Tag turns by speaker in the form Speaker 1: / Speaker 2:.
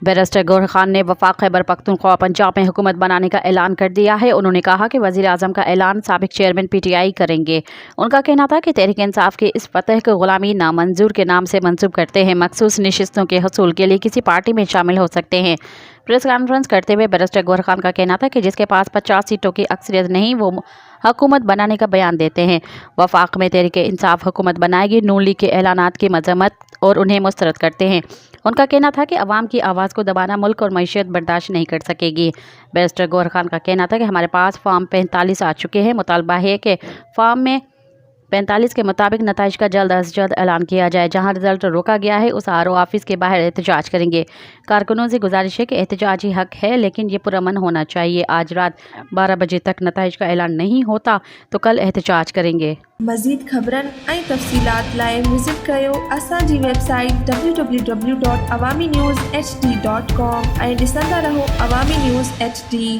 Speaker 1: Barrister Gauhar Khan ने वफाक खैबर पख्तूनख्वा पंजाब में हुकूमत बनाने का ऐलान कर दिया है। उन्होंने कहा कि वज़ीर आज़म का ऐलान साबिक चेयरमैन PTI करेंगे। उनका कहना था कि तहरीक इंसाफ की इस फतह को गुलामी नामंजूर के नाम से मंसूब करते हैं, मखसूस नशिस्तों के हसूल के लिए किसी पार्टी में शामिल हो सकते हैं। प्रेस कॉन्फ्रेंस करते हुए बैरिस्टर गौहर खान का कहना था कि जिसके पास 50 सीटों की अक्सरियत नहीं, वो हुकूमत बनाने का बयान देते हैं। वफाक में तहरीक इंसाफ हुकूमत बनाएगी, नून लीग के ऐलानात की मजम्मत और उन्हें मुस्तरद करते हैं। उनका कहना था कि अवाम की आवाज़ को दबाना मुल्क और मईशत बर्दाश्त नहीं कर सकेगी। बैरिस्टर गौहर खान का कहना था कि हमारे पास फॉर्म 45 आ चुके हैं। मुतालबा है कि फॉर्म में 45 के मुताबिक नताइज का जल्द अज जल्द ऐलान किया जाए। जहां रिजल्ट रोका गया है उस RO ऑफिस के बाहर एहतजाज करेंगे। कारकुनों से गुजारिश है कि एहतजाजी हक है, लेकिन ये पुरअमन होना चाहिए। आज रात 12 बजे तक नताइज का ऐलान नहीं होता तो कल एहतजाज करेंगे।
Speaker 2: मज़ीद ख़बरनि ऐं तफ़सीलात लाइ विज़िट कयो असांजी वेबसाइट www.awamiNewsHD.com ऐं ॾिसंदा रहो अवामी न्यूज़ HD।